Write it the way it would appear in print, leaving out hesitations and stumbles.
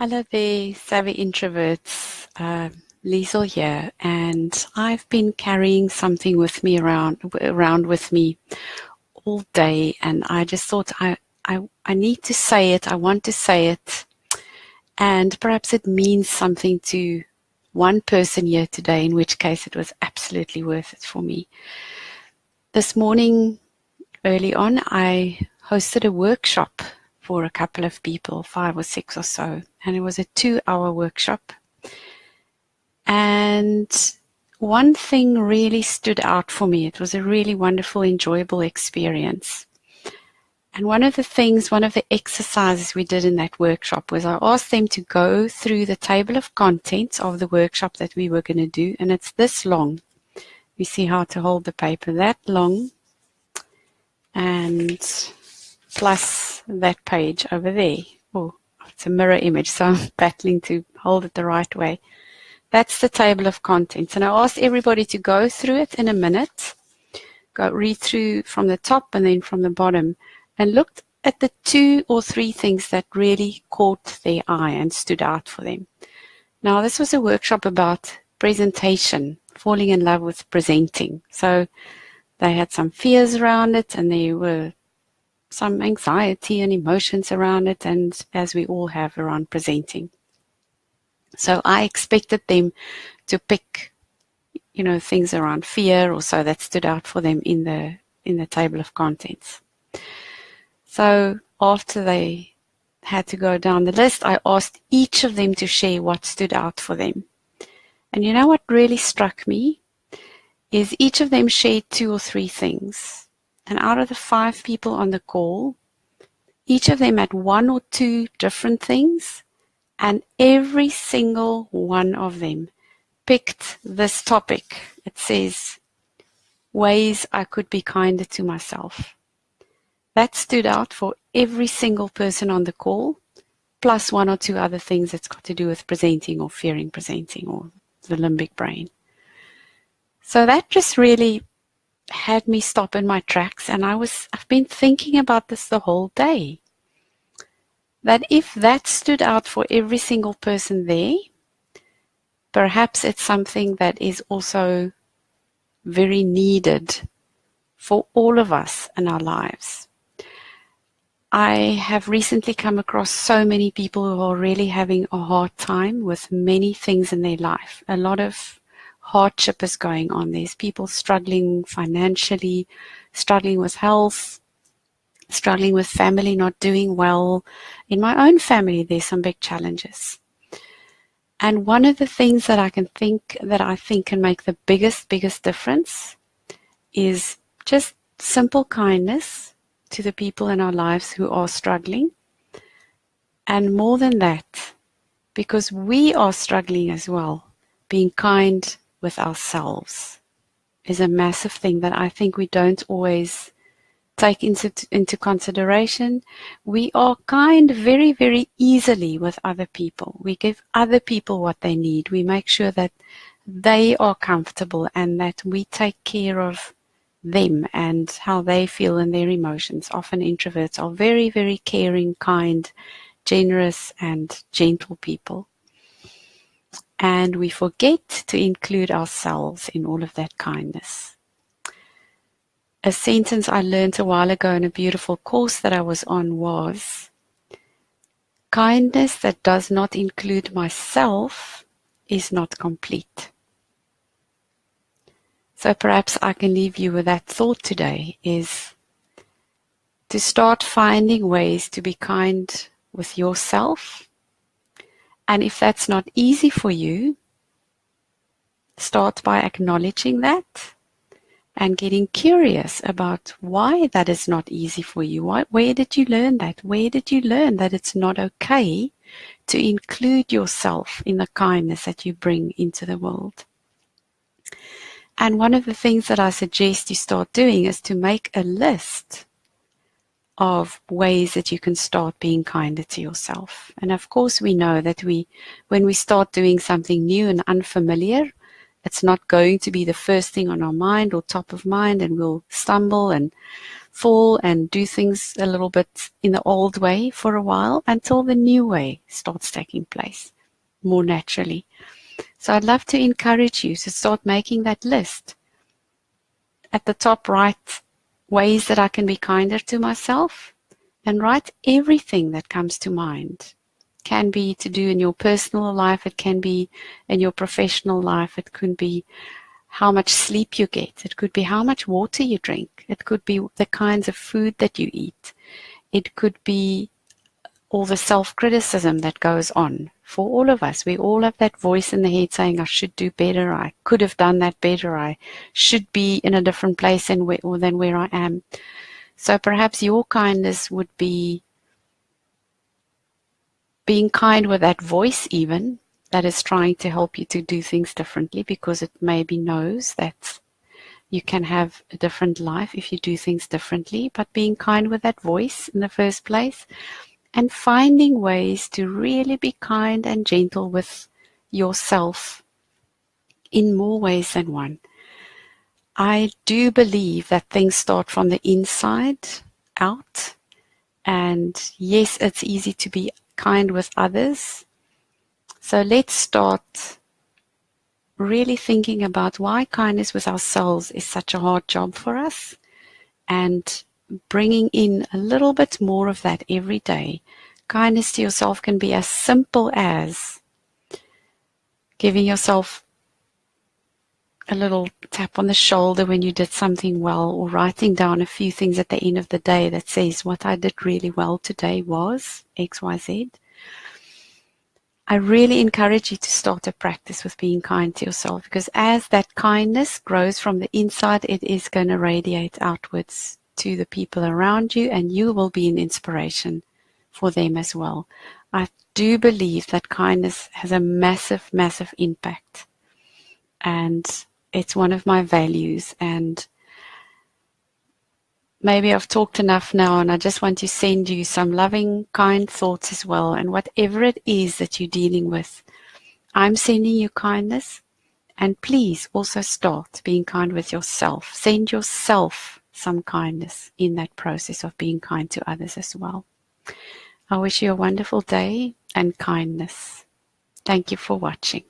Hello there, savvy introverts. Liesel here, and I've been carrying something with me around with me all day, and I just thought I need to say it. I want to say it, and perhaps it means something to one person here today. In which case, it was absolutely worth it for me. This morning, early on, I hosted a workshop for a couple of people, 5 or 6 or so, and it was a 2-hour workshop. And one thing really stood out for me. It was a really wonderful, enjoyable experience. And one of the exercises we did in that workshop was I asked them to go through the table of contents of the workshop that we were going to do, and it's this long. You see how to hold the paper that long, and plus that page over there. Oh, it's a mirror image, so I'm battling to hold it the right way. That's the table of contents. And I asked everybody to go through it in a minute, read through from the top and then from the bottom, and looked at the 2 or 3 things that really caught their eye and stood out for them. Now, this was a workshop about presentation, falling in love with presenting. So they had some fears around it, and there were some anxiety and emotions around it, and as we all have around presenting. So I expected them to pick, things around fear or so that stood out for them in the table of contents. So after they had to go down the list, I asked each of them to share what stood out for them. And you know what really struck me is each of them shared 2 or 3 things. And out of the 5 people on the call, each of them had 1 or 2 different things. And every single one of them picked this topic. It says, ways I could be kinder to myself. That stood out for every single person on the call, plus 1 or 2 other things that's got to do with presenting or fearing presenting or the limbic brain. So that just really had me stop in my tracks, and I've been thinking about this the whole day. That if that stood out for every single person there, perhaps it's something that is also very needed for all of us in our lives. I have recently come across so many people who are really having a hard time with many things in their life. A lot of hardship is going on. There's people struggling financially, struggling with health, struggling with family, not doing well. In my own family, there's some big challenges. And one of the things that I think can make the biggest difference is just simple kindness to the people in our lives who are struggling. And more than that, because we are struggling as well, being kind with ourselves is a massive thing that I think we don't always take into consideration. We are kind very, very easily with other people. We give other people what they need. We make sure that they are comfortable and that we take care of them and how they feel and their emotions. Often introverts are very, very caring, kind, generous, and gentle people. And we forget to include ourselves in all of that kindness. A sentence I learned a while ago in a beautiful course that I was on was, kindness that does not include myself is not complete. So perhaps I can leave you with that thought today, is to start finding ways to be kind with yourself. And if that's not easy for you, start by acknowledging that and getting curious about why that is not easy for you. Where did you learn that? Where did you learn that it's not okay to include yourself in the kindness that you bring into the world? And one of the things that I suggest you start doing is to make a list of ways that you can start being kinder to yourself. And of course we know that when we start doing something new and unfamiliar, It's not going to be the first thing on our mind or top of mind, and we'll stumble and fall and do things a little bit in the old way for a while until the new way starts taking place more naturally. So I'd love to encourage you to start making that list. At the top, write ways that I can be kinder to myself, and write everything that comes to mind. It can be to do in your personal life, it can be in your professional life, it could be how much sleep you get, it could be how much water you drink, it could be the kinds of food that you eat, it could be all the self-criticism that goes on. For all of us, we all have that voice in the head saying, I should do better, I could have done that better, I should be in a different place than where I am. So perhaps your kindness would be being kind with that voice even, that is trying to help you to do things differently, because it maybe knows that you can have a different life if you do things differently, but being kind with that voice in the first place, and finding ways to really be kind and gentle with yourself in more ways than one. I do believe that things start from the inside out, and yes, it's easy to be kind with others. So let's start really thinking about why kindness with ourselves is such a hard job for us, and bringing in a little bit more of that every day. Kindness to yourself can be as simple as giving yourself a little tap on the shoulder when you did something well, or writing down a few things at the end of the day that says, what I did really well today was XYZ. I really encourage you to start a practice with being kind to yourself, because as that kindness grows from the inside, it is going to radiate outwards to the people around you, and you will be an inspiration for them as well. I do believe that kindness has a massive, massive impact, and it's one of my values. And maybe I've talked enough now, and I just want to send you some loving, kind thoughts as well. And whatever it is that you're dealing with, I'm sending you kindness. And please also start being kind with yourself. Send yourself some kindness in that process of being kind to others as well. I wish you a wonderful day and kindness. Thank you for watching.